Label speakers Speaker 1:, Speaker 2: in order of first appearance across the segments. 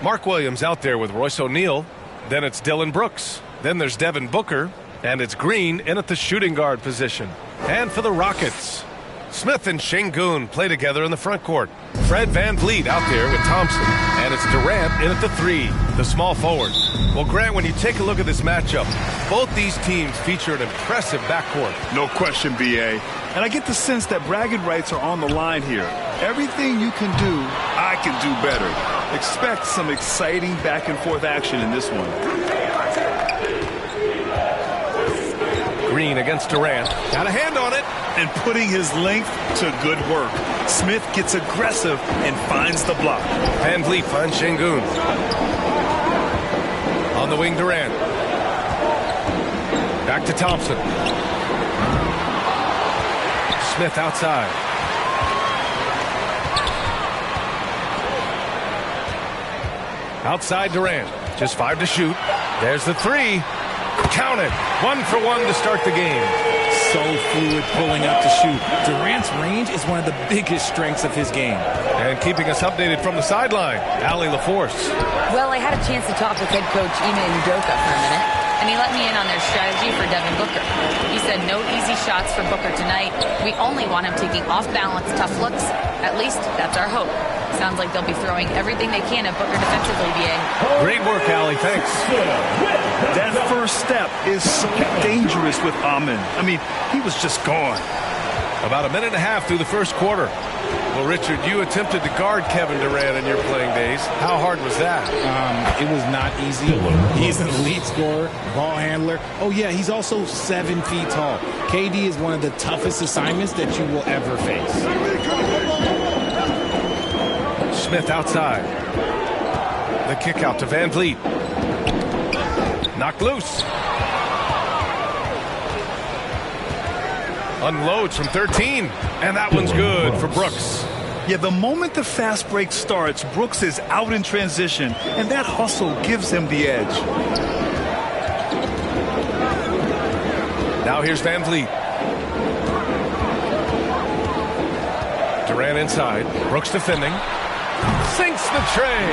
Speaker 1: Mark Williams out there with Royce O'Neal. Then it's Dylan Brooks. Then there's Devin Booker. And it's Green in at the shooting guard position. And for the Rockets, Smith and Şengün play together in the front court. Fred VanVleet out there with Thompson. And it's Durant in at the 3, the small forward. Well, Grant, when you take a look at this matchup, both these teams feature an impressive backcourt.
Speaker 2: No question, B.A. And I get the sense that bragging rights are on the line here. Everything you can do, I can do better. Expect some exciting back-and-forth action in this one.
Speaker 1: Green against Durant. Got a hand on it.
Speaker 2: And putting his length to good work. Smith gets aggressive and finds the block.
Speaker 1: VanVleet finds Şengün. On the wing, Durant. Back to Thompson. Smith outside. Outside Durant. Just 5 to shoot. There's the 3. Count it. 1 for 1 to start the game.
Speaker 3: So fluid pulling up to shoot. Durant's range is one of the biggest strengths of his game.
Speaker 1: And keeping us updated from the sideline, Allie LaForce.
Speaker 4: Well, I had a chance to talk with head coach Ime Udoka for a minute, and he let me in on their strategy for Devin Booker. He said no easy shots for Booker tonight. We only want him taking off-balance tough looks. At least that's our hope. Sounds like they'll be throwing everything they can at Booker defensively, BA.
Speaker 1: Great work, Allie. Thanks.
Speaker 2: That first step is so dangerous with Amen. I mean, he was just gone.
Speaker 1: About a minute and a half through the first quarter. Well, Richard, you attempted to guard Kevin Durant in your playing days. How hard was that?
Speaker 3: It was not easy. He's an elite scorer, ball handler. Oh, yeah, he's also 7 feet tall. KD is one of the toughest assignments that you will ever face.
Speaker 1: Smith outside. The kick out to VanVleet. Knocked loose. Unloads from 13. And that one's good for Brooks.
Speaker 2: Yeah, the moment the fast break starts, Brooks is out in transition, and that hustle gives him the edge.
Speaker 1: Now here's VanVleet. Durant inside. Brooks defending. Sinks the tray.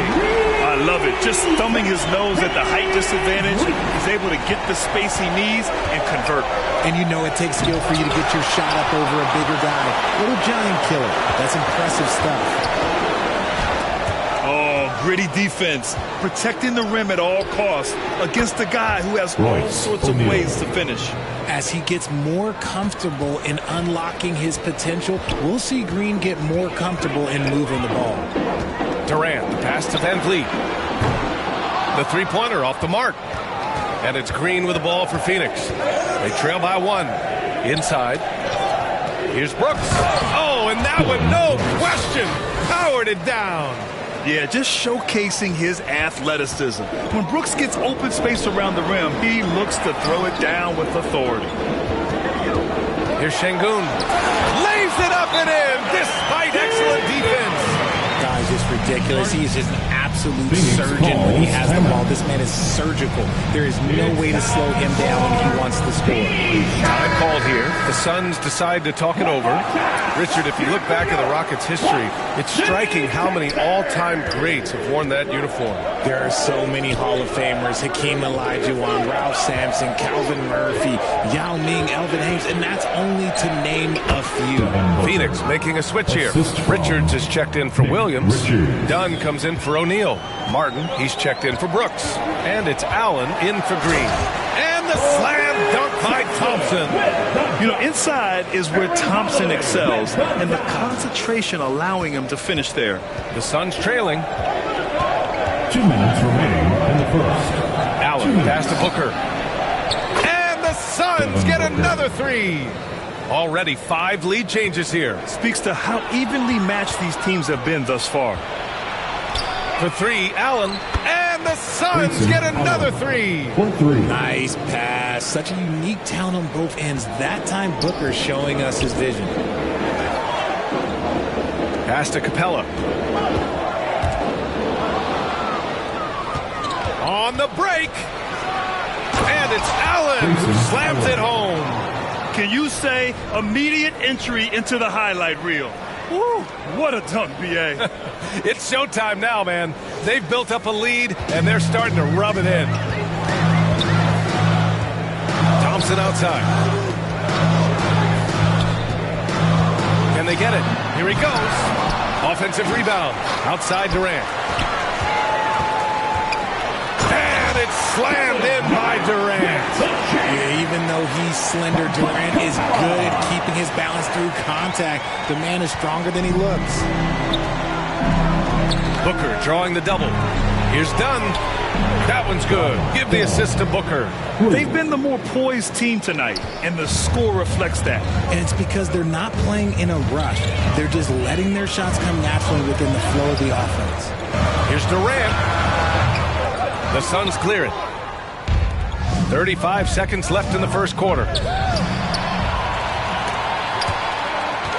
Speaker 2: I love it. Just thumbing his nose at the height disadvantage. He's able to get the space he needs and convert.
Speaker 3: And you know it takes skill for you to get your shot up over a bigger guy. Little giant killer. That's impressive stuff.
Speaker 2: Oh, gritty defense. Protecting the rim at all costs against a guy who has all sorts of ways to finish.
Speaker 3: As he gets more comfortable in unlocking his potential, we'll see Green get more comfortable in moving the ball.
Speaker 1: Durant, the pass to VanVleet. The three-pointer off the mark. And it's Green with the ball for Phoenix. They trail by 1. Inside. Here's Brooks. Oh, and that one, no question, powered it down.
Speaker 2: Yeah, just showcasing his athleticism. When Brooks gets open space around the rim, he looks to throw it down with authority.
Speaker 1: Here's Şengün. Lays it up and in, despite excellent defense.
Speaker 3: Guys, it's ridiculous. He is just an absolute surgeon when he has the ball. This man is surgical. There is no way to slow him down when he wants to score.
Speaker 1: Time called here. The Suns decide to talk it over. Richard, if you look back at the Rockets' history, it's striking how many all-time greats have worn that uniform.
Speaker 3: There are so many Hall of Famers. Hakeem Olajuwon, Ralph Sampson, Calvin Murphy, Yao Ming, Elvin Hayes, and that's only to name a few.
Speaker 1: Phoenix making a switch here. Richards is checked in for Williams. Dunn comes in for O'Neal. Martin, he's checked in for Brooks. And it's Allen in for Green. And the slam dunk by Thompson.
Speaker 2: You know, inside is where Thompson excels, and the concentration allowing him to finish there.
Speaker 1: The Suns trailing.
Speaker 5: 2 minutes remaining in the first.
Speaker 1: Allen pass to Booker. And the Suns get another 3. Already 5 lead changes here.
Speaker 2: Speaks to how evenly matched these teams have been thus far.
Speaker 1: For 3, Allen. And the Suns get another 3.
Speaker 3: Nice pass. Such a unique talent on both ends. That time Booker showing us his vision.
Speaker 1: Pass to Capella. On the break. And it's Allen who slams it home.
Speaker 2: Can you say immediate entry into the highlight reel? Woo, what a dunk, B.A.
Speaker 1: It's showtime now, man. They've built up a lead, and they're starting to rub it in. Thompson outside. Can they get it? Here he goes. Offensive rebound. Outside Durant. And it's slammed in by Durant.
Speaker 3: Yeah, even though he's slender, Durant is good at keeping his balance through contact. The man is stronger than he looks.
Speaker 1: Booker drawing the double. Here's Dunn. That one's good. Give the assist to Booker.
Speaker 2: They've been the more poised team tonight, and the score reflects that.
Speaker 3: And it's because they're not playing in a rush. They're just letting their shots come naturally within the flow of the offense.
Speaker 1: Here's Durant. The Suns clear it. 35 seconds left in the first quarter.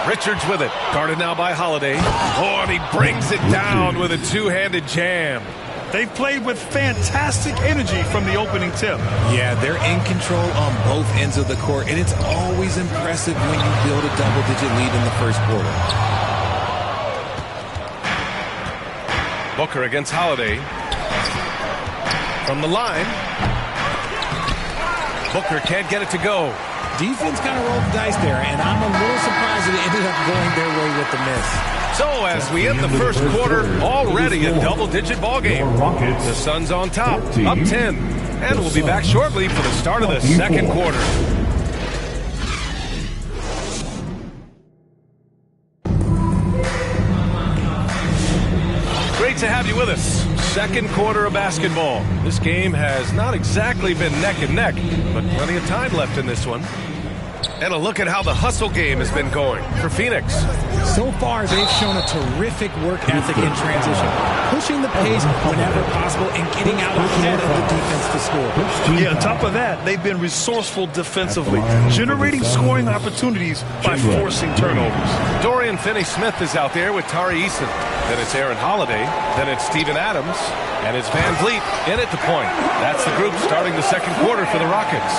Speaker 1: Richards with it. Guarded now by Holiday. Oh, and he brings it down with a two-handed jam.
Speaker 2: They've played with fantastic energy from the opening tip.
Speaker 3: Yeah, they're in control on both ends of the court, and it's always impressive when you build a double-digit lead in the first quarter.
Speaker 1: Booker against Holiday. From the line. Booker can't get it to go.
Speaker 3: Defense kind of rolled the dice there, and I'm a little surprised that it ended up going their way with the miss.
Speaker 1: So as we end the first quarter, already a double-digit ball game. The Suns on top, up 10. And we'll be back shortly for the start of the second quarter. Great to have you with us. Second quarter of basketball. This game has not exactly been neck and neck, but plenty of time left in this one. And a look at how the hustle game has been going for Phoenix.
Speaker 3: So far, they've shown a terrific work ethic in transition, pushing the pace whenever possible and getting out ahead of the defense to score.
Speaker 2: Yeah, on top of that, they've been resourceful defensively, generating scoring opportunities by forcing turnovers.
Speaker 1: Dorian Finney-Smith is out there with Tari Eason. Then it's Aaron Holiday. Then it's Steven Adams. And it's Van Vliet in at the point. That's the group starting the second quarter for the Rockets.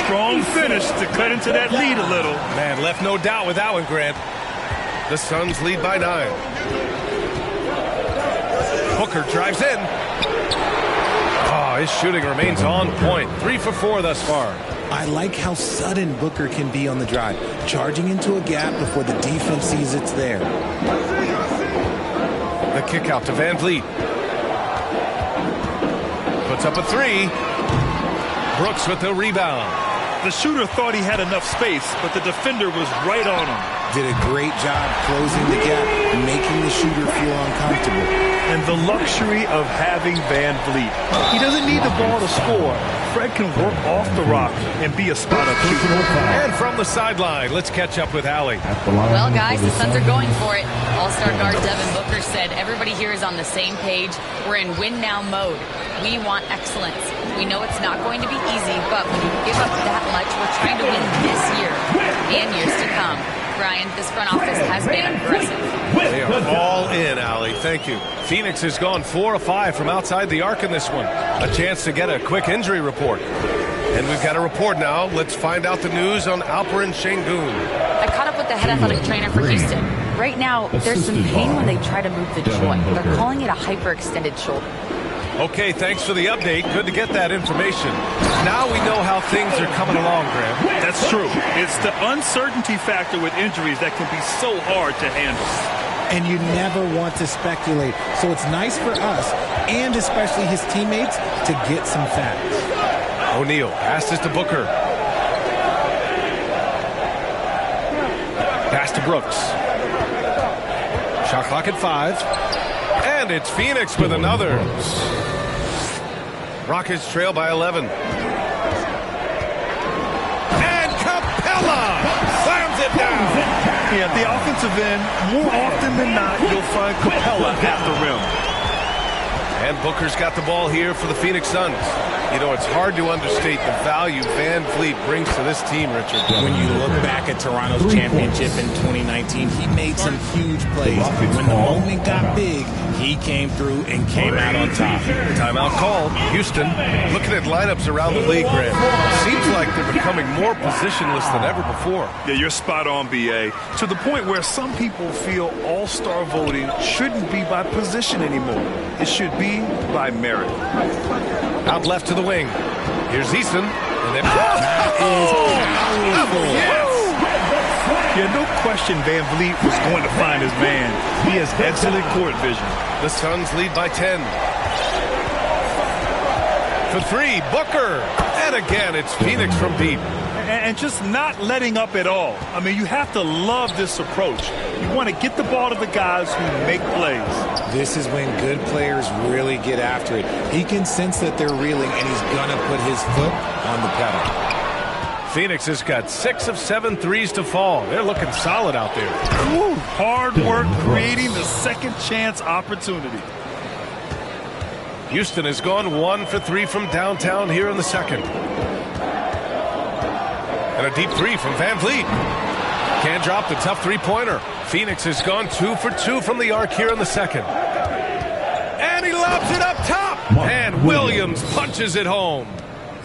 Speaker 2: Strong finish to cut into that lead a little.
Speaker 1: Man, left no doubt with that one, Grant. The Suns lead by 9. Booker drives in. Oh, his shooting remains on point. 3 for 4 thus far.
Speaker 3: I like how sudden Booker can be on the drive, charging into a gap before the defense sees it's there.
Speaker 1: The kick out to Van Vliet. Puts up a 3. Brooks with the rebound.
Speaker 2: The shooter thought he had enough space, but the defender was right on him.
Speaker 3: Did a great job closing the gap, making the shooter feel uncomfortable.
Speaker 2: And the luxury of having Van Vliet. He doesn't need the ball to score. Fred can work off the rock and be a spot-up shooter.
Speaker 1: And from the sideline, let's catch up with Allie.
Speaker 4: Well, guys, the Suns are going for it. All-star guard Devin Booker said everybody here is on the same page. We're in win-now mode. We want excellence. We know it's not going to be easy, but when you give up that much, we're trying to win this year and years to come. Brian, this front office has been aggressive.
Speaker 1: They are all in, Allie. Thank you. Phoenix has gone 4 of 5 from outside the arc in this one. A chance to get a quick injury report. And we've got a report now. Let's find out the news on Alperen Şengün.
Speaker 4: I caught up with the head athletic trainer for Houston. Right now, there's some pain when they try to move the joint. They're calling it a hyperextended shoulder.
Speaker 1: Okay, thanks for the update. Good to get that information. Now we know how things are coming along, Graham.
Speaker 2: That's true. It's the uncertainty factor with injuries that can be so hard to handle.
Speaker 3: And you never want to speculate. So it's nice for us, and especially his teammates, to get some facts.
Speaker 1: O'Neal passes to Booker. Pass to Brooks. Shot clock at 5. And it's Phoenix with another. Rockets trail by 11. And Capella slams it down.
Speaker 2: Yeah, at the offensive end, more often than not, you'll find Capella at the rim.
Speaker 1: And Booker's got the ball here for the Phoenix Suns. You know, it's hard to understate the value Van Vliet brings to this team, Richard.
Speaker 3: When you look back at Toronto's championship in 2019, he made some huge plays. When the moment got big, he came through and came out on top.
Speaker 1: Timeout call. Houston, looking at lineups around the league, Graham. Seems like they're becoming more positionless than ever before.
Speaker 2: Yeah, you're spot on, B.A. To the point where some people feel all-star voting shouldn't be by position anymore. It should be by merit.
Speaker 1: Out left to the wing. Here's Easton. And then
Speaker 2: Yeah, no question Van Vliet was going to find his man. He has excellent court vision.
Speaker 1: The Suns lead by 10. For three, Booker. And again, it's Phoenix from deep.
Speaker 2: And just not letting up at all. I mean, you have to love this approach. You want to get the ball to the guys who make plays.
Speaker 3: This is when good players really get after it. He can sense that they're reeling, and he's going to put his foot on the pedal.
Speaker 1: Phoenix has got 6 of 7 threes to fall. They're looking solid out there.
Speaker 2: Woo, hard work creating the second chance opportunity.
Speaker 1: Houston has gone 1 for 3 from downtown here in the second. And a deep three from Van Vliet. Can't drop the tough three-pointer. Phoenix has gone 2 for 2 from the arc here in the second. And he lobs it up top. And Williams punches it home.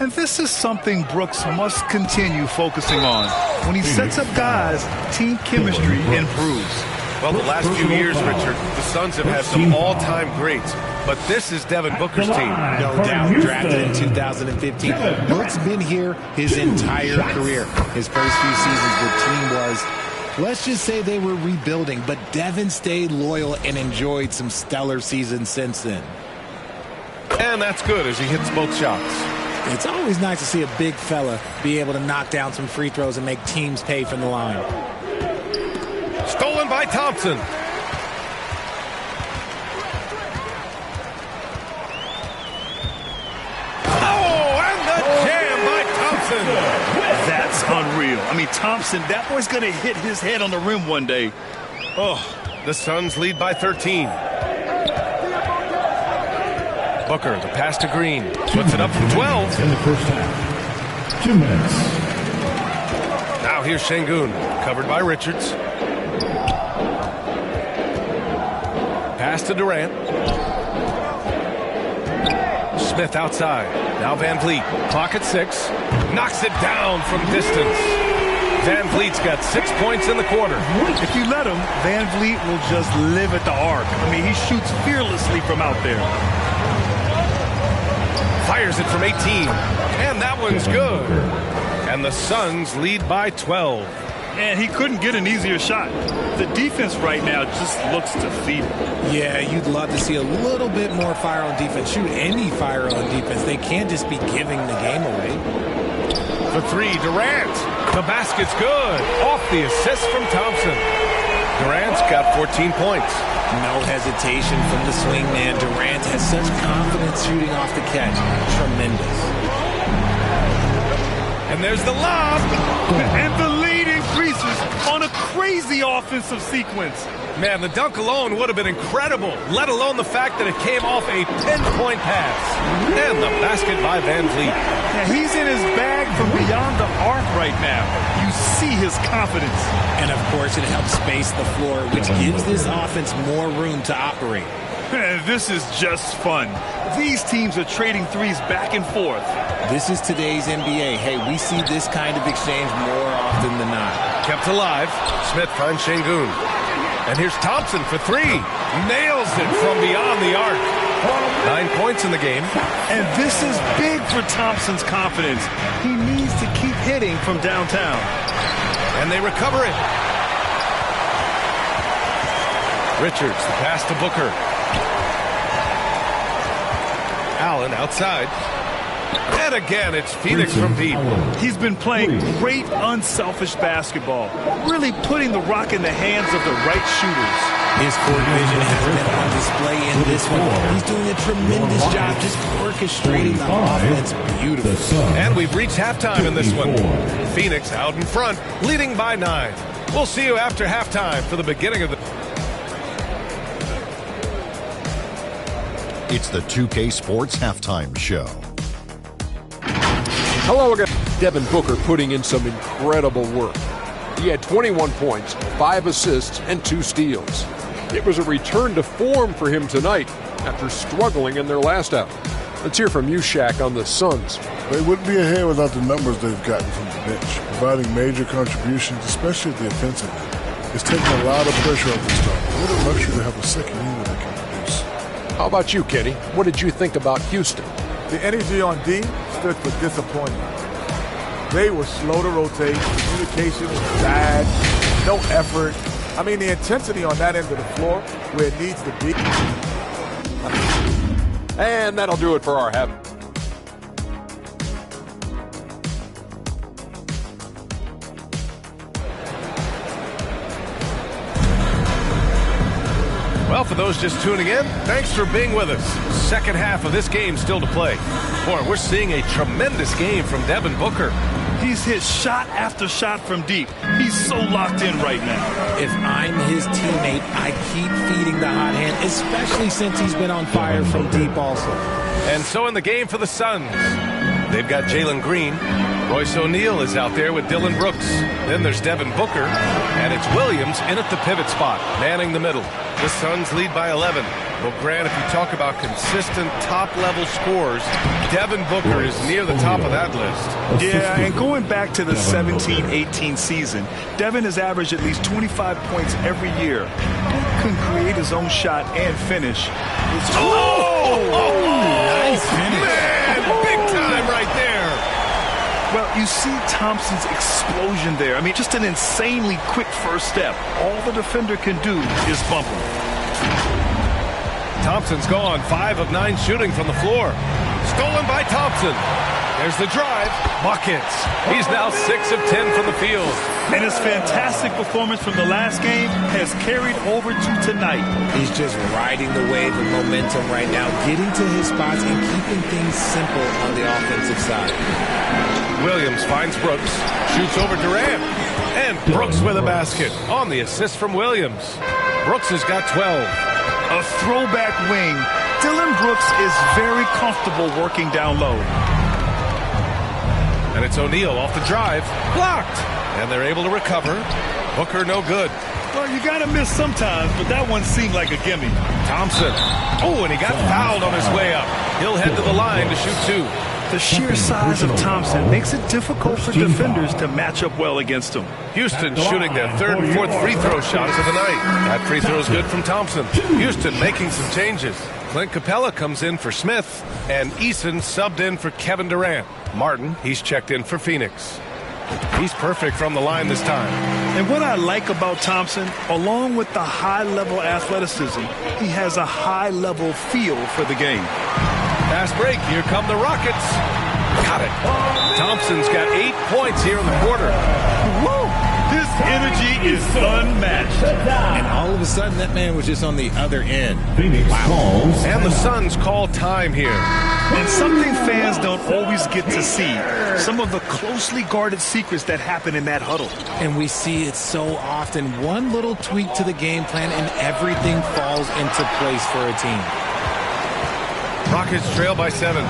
Speaker 2: And this is something Brooks must continue focusing on. When he sets up guys, team chemistry improves.
Speaker 1: Well, the last few years, Richard, the Suns have had some all-time greats. But this is Devin Booker's team.
Speaker 3: No doubt, drafted in 2015. Book's been here his entire career. His first few seasons, the team was, let's just say they were rebuilding, but Devin stayed loyal and enjoyed some stellar seasons since then.
Speaker 1: And that's good as he hits both shots.
Speaker 3: It's always nice to see a big fella be able to knock down some free throws and make teams pay from the line.
Speaker 1: Stolen by Thompson.
Speaker 2: That's unreal. I mean, Thompson, that boy's going to hit his head on the rim one day.
Speaker 1: Oh, the Suns lead by 13. Booker, the pass to Green. Puts it up from 12.
Speaker 5: In the first half. 2 minutes.
Speaker 1: Now here's Şengün, covered by Richards. Pass to Durant. Smith outside. Now Van Vliet. Clock at 6. Knocks it down from distance. Van Vliet's got 6 points in the quarter.
Speaker 2: If you let him, Van Vliet will just live at the arc. I mean, he shoots fearlessly from out there.
Speaker 1: Fires it from 18. And that one's good. And the Suns lead by 12.
Speaker 2: And he couldn't get an easier shot. The defense right now just looks defeated.
Speaker 3: Yeah, you'd love to see a little bit more fire on defense. Shoot any fire on defense. They can't just be giving the game away.
Speaker 1: For 3, Durant. The basket's good. Off the assist from Thompson. Durant's got 14 points.
Speaker 3: No hesitation from the swing man. Durant has such confidence shooting off the catch. Tremendous.
Speaker 1: And there's the lob.
Speaker 2: And the lead increases on a crazy offensive sequence.
Speaker 1: Man, the dunk alone would have been incredible, let alone the fact that it came off a pinpoint pass. And the basket by Van Vliet.
Speaker 2: Yeah, he's in his bag from beyond the arc right now. You see his confidence.
Speaker 3: And, of course, it helps space the floor, which gives this offense more room to operate.
Speaker 2: This is just fun. These teams are trading threes back and forth.
Speaker 3: This is today's NBA. Hey, we see this kind of exchange more often than not.
Speaker 1: Kept alive. Smith finds Şengün. And here's Thompson for 3. Nails it from beyond the arc. 9 points in the game.
Speaker 2: And this is big for Thompson's confidence. He needs to keep hitting from downtown.
Speaker 1: And they recover it. Richards, the pass to Booker. Allen outside. And again, it's Phoenix from deep.
Speaker 2: He's been playing great, unselfish basketball, really putting the rock in the hands of the right shooters.
Speaker 3: His court vision has been on display in this one. He's doing a tremendous job just orchestrating the offense beautifully.
Speaker 1: And we've reached halftime in this one. Phoenix out in front, leading by 9. We'll see you after halftime for the beginning of the...
Speaker 6: It's the 2K Sports Halftime Show. Hello again. Devin Booker putting in some incredible work. He had 21 points, 5 assists, and 2 steals. It was a return to form for him tonight after struggling in their last out. Let's hear from you, Shaq, on the Suns.
Speaker 7: They wouldn't be ahead without the numbers they've gotten from the bench, providing major contributions, especially at the offensive end. It's taking a lot of pressure off the start. What a luxury to have a second unit that can produce.
Speaker 6: How about you, Kenny? What did you think about Houston?
Speaker 8: The energy on D stood for disappointment. They were slow to rotate. Communication was bad. No effort. I mean, the intensity on that end of the floor where it needs to be.
Speaker 6: And that'll do it for our half.
Speaker 1: Well, for those just tuning in, thanks for being with us. Second half of this game still to play. Boy, we're seeing a tremendous game from Devin Booker.
Speaker 2: He's hit shot after shot from deep. He's so locked in right now.
Speaker 3: If I'm his teammate, I keep feeding the hot hand, especially since he's been on fire from deep also.
Speaker 1: And so in the game for the Suns, they've got Jalen Green. Royce O'Neal is out there with Dylan Brooks. Then there's Devin Booker, and it's Williams in at the pivot spot, manning the middle. The Suns lead by 11. Well, Grant, if you talk about consistent top-level scores, Devin Booker is near the top of that list.
Speaker 2: Yeah, and going back to the 17-18 season, Devin has averaged at least 25 points every year. He can create his own shot and finish.
Speaker 3: Nice finish.
Speaker 1: Man, big time right there.
Speaker 2: Well, you see Thompson's explosion there. I mean, just an insanely quick first step. All the defender can do is bump him.
Speaker 1: Thompson's gone 5 of 9 shooting from the floor. Stolen by Thompson. There's the drive. Buckets. He's now 6 of 10 from the field.
Speaker 2: And his fantastic performance from the last game has carried over to tonight.
Speaker 3: He's just riding the wave of momentum right now, getting to his spots and keeping things simple on the offensive side.
Speaker 1: Williams finds Brooks, shoots over Durant, and Brooks with a basket on the assist from Williams. Brooks has got 12.
Speaker 2: A throwback wing. Dylan Brooks is very comfortable working down low.
Speaker 1: And it's O'Neal off the drive, blocked, and they're able to recover. Booker no good.
Speaker 2: Well, you got to miss sometimes, but that one seemed like a gimme.
Speaker 1: Thompson. Oh, and he got fouled on his way up. He'll head to the line to shoot 2.
Speaker 2: The sheer size of Thompson makes it difficult for defenders to match up well against him.
Speaker 1: Houston shooting their 3rd and 4th free throw shots of the night. That free throw is good from Thompson. Houston making some changes. Clint Capella comes in for Smith, and Eason subbed in for Kevin Durant. Martin, he's checked in for Phoenix. He's perfect from the line this time.
Speaker 2: And what I like about Thompson, along with the high-level athleticism, he has a high-level feel for the game.
Speaker 1: Fast break. Here come the Rockets. Got it. Thompson's got 8 points here in the quarter.
Speaker 2: Woo! His energy is unmatched.
Speaker 3: And all of a sudden, that man was just on the other end.
Speaker 5: Phoenix calls.
Speaker 1: And the Suns call time here.
Speaker 2: And something fans don't always get to see, some of the closely guarded secrets that happen in that huddle.
Speaker 3: And we see it so often. One little tweak to the game plan and everything falls into place for a team.
Speaker 1: Rockets trail by 7.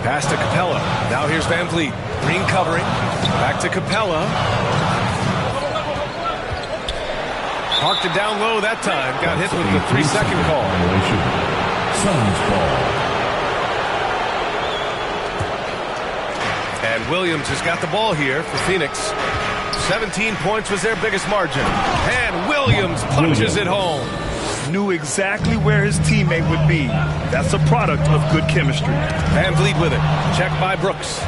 Speaker 1: Pass to Capella. Now here's Van Vliet. Green covering. Back to Capella. Parked it down low that time. Got hit with the 3-second call.
Speaker 5: Suns ball.
Speaker 1: And Williams has got the ball here for Phoenix. 17 points was their biggest margin. And Williams punches it home.
Speaker 2: Knew exactly where his teammate would be. That's a product of good chemistry.
Speaker 1: Van Vliet with it. Checked by Brooks.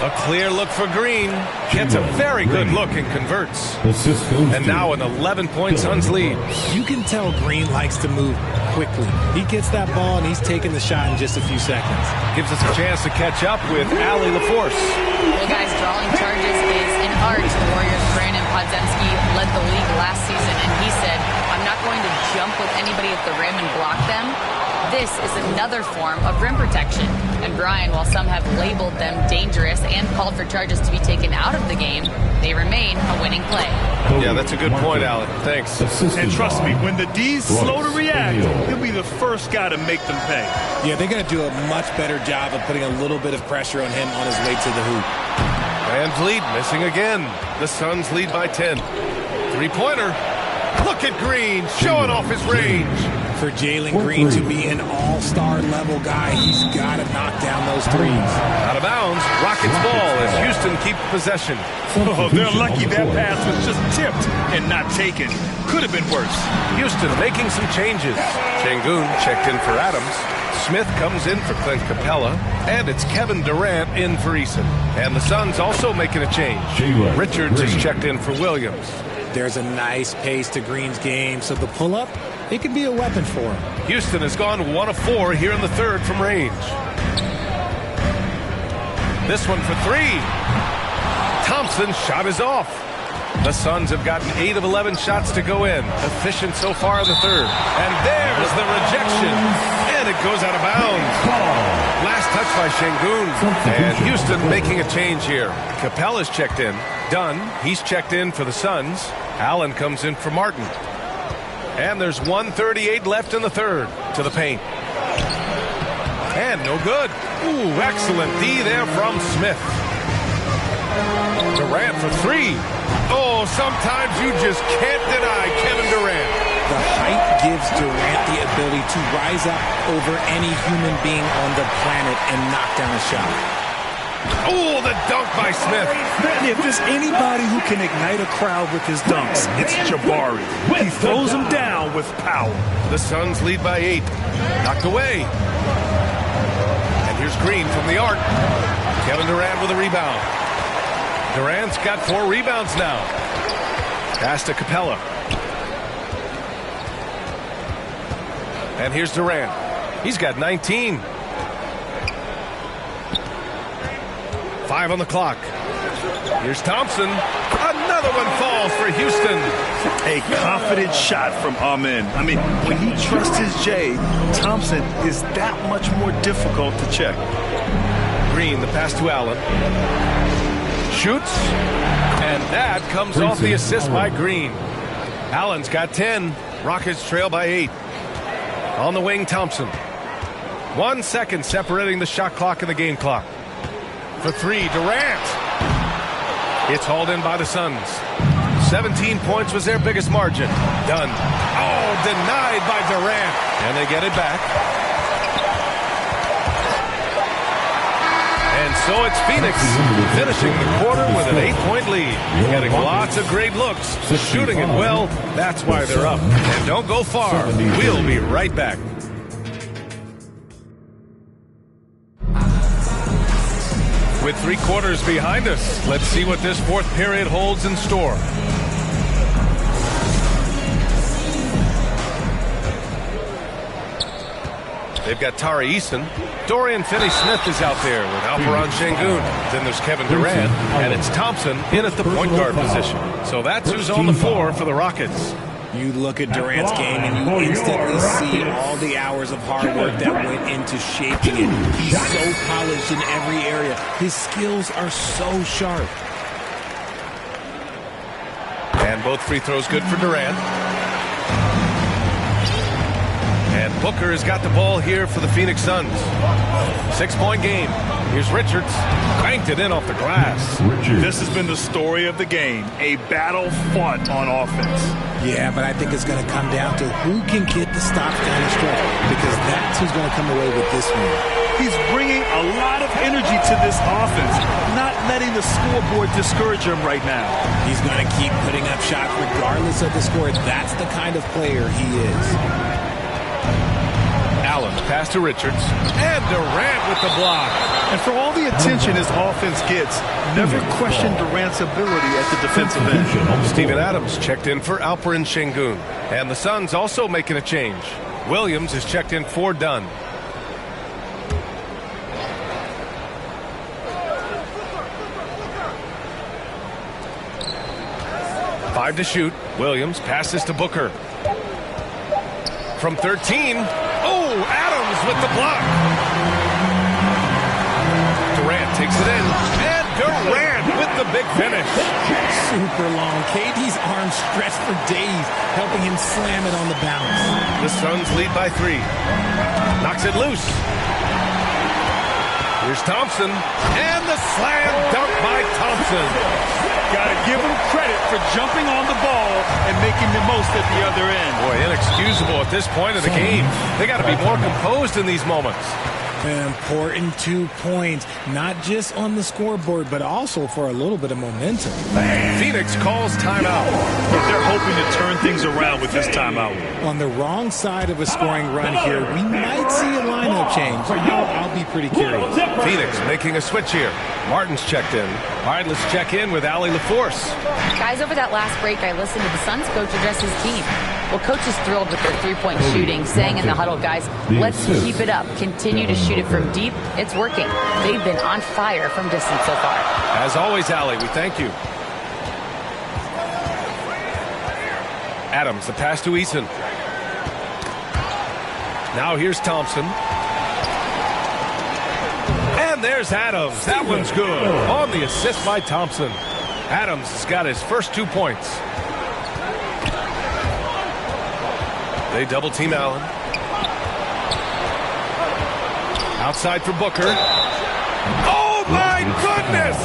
Speaker 1: A clear look for Green. Gets a very good look and converts. And now an 11-point Suns lead.
Speaker 3: You can tell Green likes to move quickly. He gets that ball and he's taking the shot in just a few seconds.
Speaker 1: Gives us a chance to catch up with Allie LaForce.
Speaker 4: Well, guys, drawing charges is an art. The Warriors' Brandon Podziemski led the league last season, and he said, I'm not going to jump with anybody at the rim and block them. This is another form of rim protection. And Brian, while some have labeled them dangerous and called for charges to be taken out of the game, they remain a winning play.
Speaker 1: Yeah, that's a good point, Alan. Thanks.
Speaker 2: And trust me, when the D's slow to react, he'll be the first guy to make them pay.
Speaker 3: Yeah, they're going to do a much better job of putting a little bit of pressure on him on his way to the hoop.
Speaker 1: Rams lead, missing again. The Suns lead by 10. Three-pointer. Look at Green, showing off his range.
Speaker 3: For Jalen Green to be an all-star level guy, he's got to knock down those threes.
Speaker 1: Out of bounds, Rockets ball as Houston keeps possession.
Speaker 2: Oh, they're lucky that pass was just tipped and not taken. Could have been worse.
Speaker 1: Houston making some changes. Şengün checked in for Adams. Smith comes in for Clint Capella. And it's Kevin Durant in for Eason. And the Suns also making a change. Richards is checked in for Williams.
Speaker 3: There's a nice pace to Green's game, so the pull-up, it could be a weapon for him.
Speaker 1: Houston has gone 1 of 4 here in the third from range. This one for 3. Thompson's shot is off. The Suns have gotten 8 of 11 shots to go in. Efficient so far in the third. And there's the rejection. And it goes out of bounds. Last touch by Şengün. And Houston making a change here. Capella's checked in. Dunn, he's checked in for the Suns. Allen comes in for Martin. And there's 1:38 left in the third. To the paint. And no good. Ooh, excellent D there from Smith. Durant for 3. Oh, sometimes you just can't deny Kevin Durant.
Speaker 3: The height gives Durant the ability to rise up over any human being on the planet and knock down a shot.
Speaker 1: Oh, the dunk by Smith.
Speaker 2: If there's anybody who can ignite a crowd with his dunks, it's Jabari. He throws them down with power.
Speaker 1: The Suns lead by 8. Knocked away. And here's Green from the arc. Kevin Durant with a rebound. Durant's got 4 rebounds now. Pass to Capella. And here's Durant. He's got 19. 5 on the clock. Here's Thompson. Another one falls for Houston.
Speaker 2: A confident shot from Amen. I mean, when he trusts his J, Thompson is that much more difficult to check.
Speaker 1: Green, the pass to Allen. Shoots. And that comes off the assist by Green. Allen's got 10. Rockets trail by 8. On the wing, Thompson. 1 second separating the shot clock and the game clock. For 3, Durant. It's hauled in by the Suns. 17 points was their biggest margin. Done. Oh, denied by Durant. And they get it back. And so it's Phoenix finishing the quarter with an 8-point lead. Getting lots of great looks. Shooting it well. That's why they're up. And don't go far. We'll be right back. With 3 quarters behind us, let's see what this fourth period holds in store. They've got Tari Eason. Dorian Finney-Smith is out there with Alperen Şengün. Then there's Kevin Durant, and it's Thompson in at the point guard position. So that's who's on the floor for the Rockets.
Speaker 3: You look at Durant's game and you instantly see all the hours of hard work that went into shaping it. He's so polished in every area. His skills are so sharp.
Speaker 1: And both free throws good for Durant. And Booker has got the ball here for the Phoenix Suns. 6-point game. Here's Richards. Cranked it in off the glass.
Speaker 2: This has been the story of the game. A battle fought on offense.
Speaker 3: Yeah, but I think it's going to come down to who can get the stops down the stretch, because that's who's going to come away with this one.
Speaker 2: He's bringing a lot of energy to this offense, not letting the scoreboard discourage him right now.
Speaker 3: He's going to keep putting up shots regardless of the score. That's the kind of player he is.
Speaker 1: Allen, pass to Richards. And Durant with the block.
Speaker 2: And for all the attention his offense gets, never question Durant's ability at the defensive end.
Speaker 1: Steven Adams checked in for Alperen Şengün. And the Suns also making a change. Williams is checked in for Dunn. Five to shoot. Williams passes to Booker. From 13. Oh, Adams with the block. Durant takes it in. And Durant with the big finish.
Speaker 3: Super long. KD's arms stretched for days, helping him slam it on the bounce.
Speaker 1: The Suns lead by 3. Knocks it loose. Here's Thompson. And the slam dunk by Thompson.
Speaker 2: Got to give him credit for jumping on the ball and making the most at the other end.
Speaker 1: Boy, inexcusable at this point of the game. They got to be more composed in these moments.
Speaker 3: An important 2 points, not just on the scoreboard, but also for a little bit of momentum.
Speaker 1: Phoenix calls timeout.
Speaker 2: They're hoping to turn things around with this timeout.
Speaker 3: On the wrong side of a scoring run here, we might see a lineup change. I'll be pretty curious.
Speaker 1: Phoenix making a switch here. Martin's checked in. All right, let's check in with Allie LaForce.
Speaker 4: Guys, over that last break, I listened to the Suns coach address his team. Well, coach is thrilled with their three-point shooting, saying in the huddle, guys, let's keep it up. Continue to shoot it from deep. It's working. They've been on fire from distance so far.
Speaker 1: As always, Allie, we thank you. Adams, the pass to Eason. Now here's Thompson. And there's Adams. That one's good. On the assist by Thompson. Adams has got his first 2 points. They double team Allen. Outside for Booker. Oh my goodness!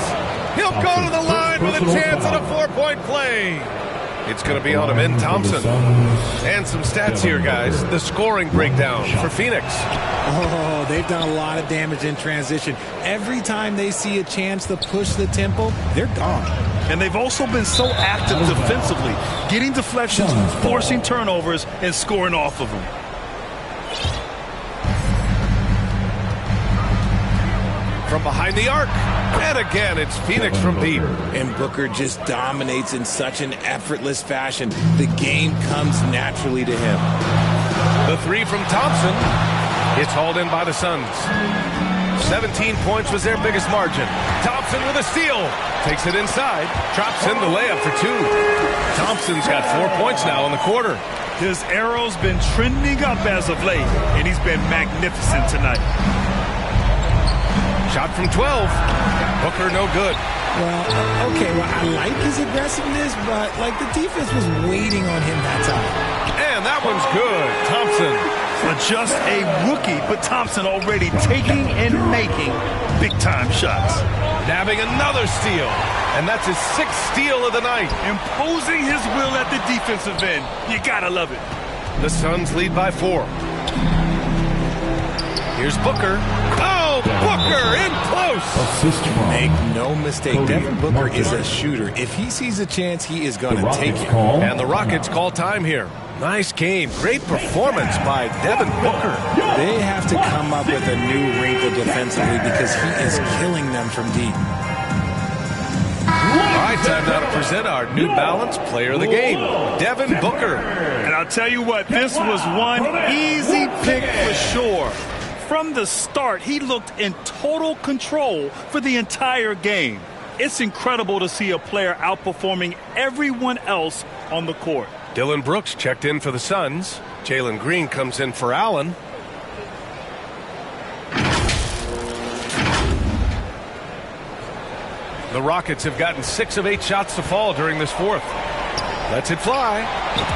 Speaker 1: He'll go to the line with a chance at a 4-point play. It's going to be on him in Thompson. And some stats here, guys. The scoring breakdown for Phoenix.
Speaker 3: Oh, they've done a lot of damage in transition. Every time they see a chance to push the tempo, they're gone.
Speaker 2: And they've also been so active defensively, getting deflections, forcing turnovers, and scoring off of them.
Speaker 1: From behind the arc. And again, it's Phoenix from deep.
Speaker 3: And Booker just dominates in such an effortless fashion. The game comes naturally to him.
Speaker 1: The 3 from Thompson. It's hauled in by the Suns. 17 points was their biggest margin. Thompson with a steal. Takes it inside. Drops in the layup for 2. Thompson's got 4 points now in the quarter.
Speaker 2: His arrow's been trending up as of late, and he's been magnificent tonight.
Speaker 1: Shot from 12. Booker no good.
Speaker 3: Well, okay, I like his aggressiveness, but the defense was waiting on him that time.
Speaker 1: And that one's good. Thompson.
Speaker 2: Just a rookie, but Thompson already taking and making big-time shots.
Speaker 1: Nabbing another steal. And that's his 6th steal of the night.
Speaker 2: Imposing his will at the defensive end. You gotta love it.
Speaker 1: The Suns lead by 4. Here's Booker. Oh, Booker in close.
Speaker 3: Make no mistake, Devin Booker is a shooter. If he sees a chance, he is going to take it.
Speaker 1: And the Rockets call time here. Nice game. Great performance by Devin Booker.
Speaker 3: They have to come up with a new wrinkle defensively because he is killing them from deep.
Speaker 1: All right, time now to present our New Balance Player of the Game, Devin Booker.
Speaker 2: And I'll tell you what, this was one easy pick for sure. From the start, he looked in total control for the entire game. It's incredible to see a player outperforming everyone else on the court.
Speaker 1: Dillon Brooks checked in for the Suns. Jalen Green comes in for Allen. The Rockets have gotten 6 of 8 shots to fall during this 4th. Lets it fly.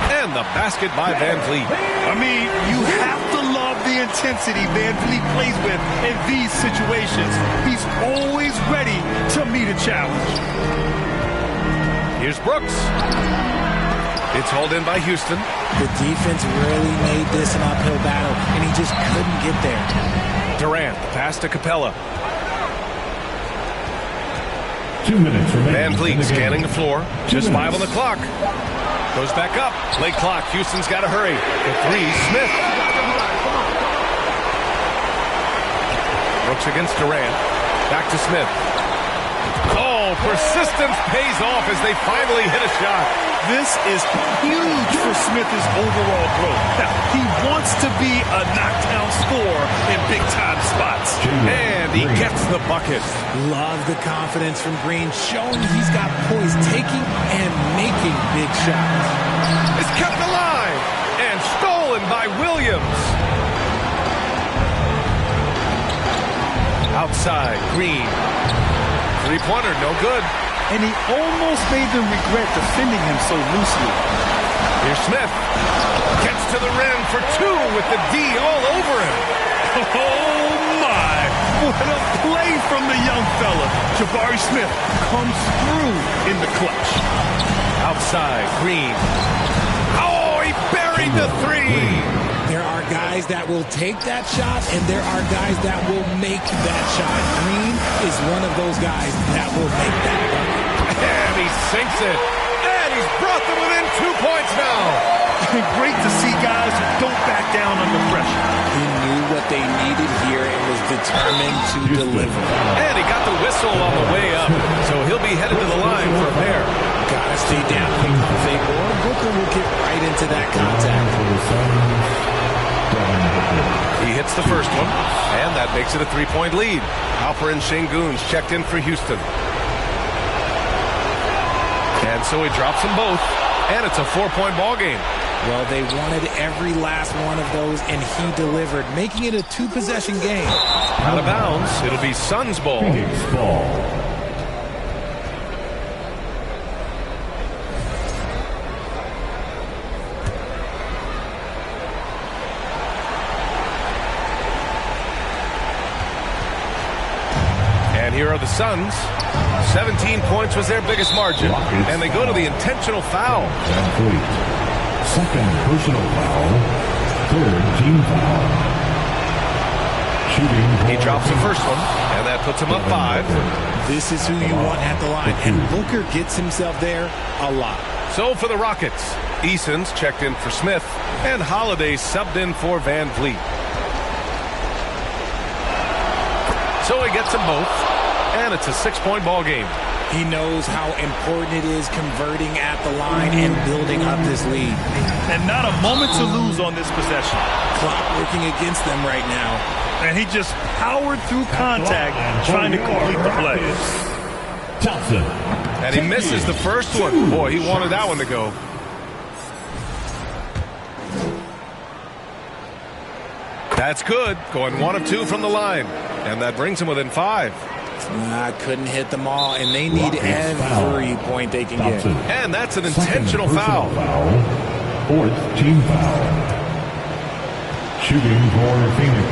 Speaker 1: And the basket by Van Vliet.
Speaker 2: I mean, you have to love the intensity Van Vliet plays with in these situations. He's always ready to meet a challenge.
Speaker 1: Here's Brooks. It's hauled in by Houston.
Speaker 3: The defense really made this an uphill battle, and he just couldn't get there.
Speaker 1: Durant, pass to Capella.
Speaker 5: 2 minutes remaining.
Speaker 1: Van Vliet scanning the floor. Just 5 on the clock. Goes back up. Late clock. Houston's got to hurry. The 3, Smith. Brooks against Durant. Back to Smith. Oh, persistence pays off as they finally hit a shot.
Speaker 2: This is huge for Smith's overall growth. Now, he wants to be a knockdown scorer in big-time spots.
Speaker 1: And he gets the bucket.
Speaker 3: Love the confidence from Green, showing he's got poise, taking and making big shots.
Speaker 1: It's kept alive and stolen by Williams. Outside, Green. Three-pointer, no good.
Speaker 2: And he almost made them regret defending him so loosely.
Speaker 1: Here's Smith. Gets to the rim for two with the D all over him.
Speaker 2: Oh, my. What a play from the young fella. Jabari Smith comes through in the clutch.
Speaker 1: Outside, Green. Oh, he buried the three.
Speaker 3: There are guys that will take that shot, and there are guys that will make that shot. Green is one of those guys that will make that bucket.
Speaker 1: And he sinks it. And he's brought them within 2 points now.
Speaker 2: Great to see guys who don't back down under pressure.
Speaker 3: He knew what they needed here and was determined to deliver.
Speaker 1: And he got the whistle on the way up, so he'll be headed to the line for a pair.
Speaker 3: Gotta stay down. Fake or Booker will get right into that contact.
Speaker 1: He hits the first one, and that makes it a 3-point lead. Alper and Şengün's checked in for Houston. And so he drops them both, and it's a 4-point ball game.
Speaker 3: Well, they wanted every last one of those, and he delivered, making it a 2-possession game.
Speaker 1: Out of bounds, it'll be Suns ball.
Speaker 5: Phoenix ball.
Speaker 1: And here are the Suns. 17 points was their biggest margin, and they go to the intentional foul.
Speaker 5: Van Fleet. Second personal foul. Third team foul. Shooting.
Speaker 1: He drops the first one, and that puts him up 5.
Speaker 3: This is who you want at the line, and Booker gets himself there a lot.
Speaker 1: So for the Rockets, Eason's checked in for Smith, and Holiday subbed in for Van Vliet. So he gets them both, and it's a 6-point ball game.
Speaker 3: He knows how important it is converting at the line and building up this lead.
Speaker 2: And not a moment to lose on this possession.
Speaker 3: Clock working against them right now.
Speaker 2: And he just powered through contact trying to complete the play.
Speaker 5: Thompson.
Speaker 1: And he misses the first one. Boy, he wanted that one to go. That's good. Going 1 of 2 from the line. And that brings him within 5.
Speaker 3: Couldn't hit them all, and they need every point they can get.
Speaker 1: And that's an intentional foul.
Speaker 5: Fourth team foul. Shooting for Phoenix.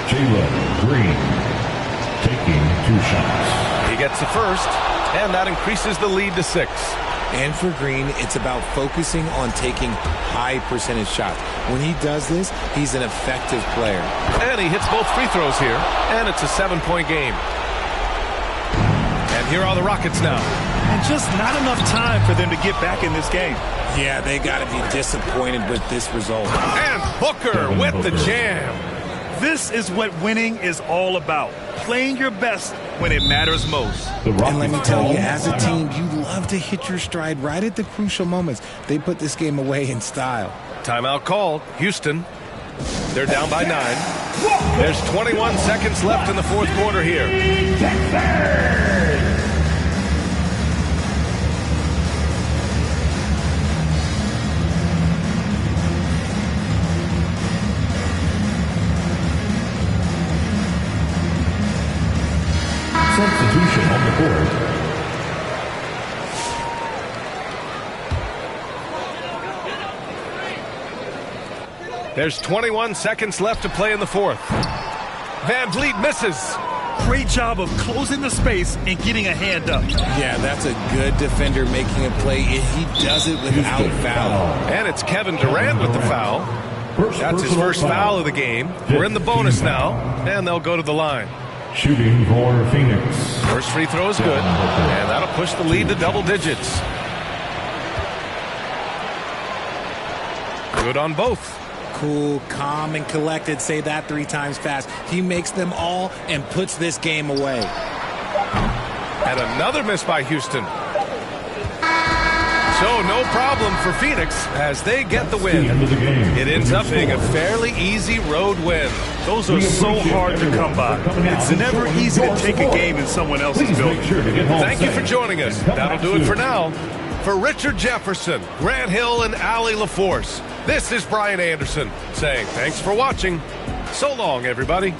Speaker 5: Jalen Green taking 2 shots.
Speaker 1: He gets the first, and that increases the lead to 6.
Speaker 3: And for Green, it's about focusing on taking high percentage shots. When he does this, he's an effective player.
Speaker 1: And he hits both free throws here, and it's a 7-point game. And here are the Rockets now.
Speaker 2: And just not enough time for them to get back in this game.
Speaker 3: Yeah, they got to be disappointed with this result.
Speaker 1: And Booker with the jam.
Speaker 2: This is what winning is all about. Playing your best when it matters most.
Speaker 3: And let me tell you, as a team, you love to hit your stride right at the crucial moments. They put this game away in style.
Speaker 1: Timeout called. Houston. They're down by 9. There's 21 seconds left in the 4th quarter here.
Speaker 5: Substitution on the court.
Speaker 1: There's 21 seconds left to play in the 4th. Van Vliet misses.
Speaker 2: Great job of closing the space and getting a hand up.
Speaker 3: Yeah, that's a good defender making a play. He does it without foul.
Speaker 1: And it's Kevin Durant with the foul. That's his first foul of the game. We're in the bonus now, and they'll go to the line.
Speaker 5: Shooting for Phoenix.
Speaker 1: First free throw is good, and that'll push the lead to double digits. Good on both.
Speaker 3: Cool, calm, and collected. Say that 3 times fast. He makes them all and puts this game away.
Speaker 1: And another miss by Houston. So no problem for Phoenix as they get the win. It ends up being a fairly easy road win.
Speaker 2: Those are so hard to come by. It's never easy to take a game in someone else's building.
Speaker 1: Thank you for joining us. That'll do it for now. For Richard Jefferson, Grant Hill, and Allie LaForce, this is Brian Anderson saying thanks for watching. So long, everybody.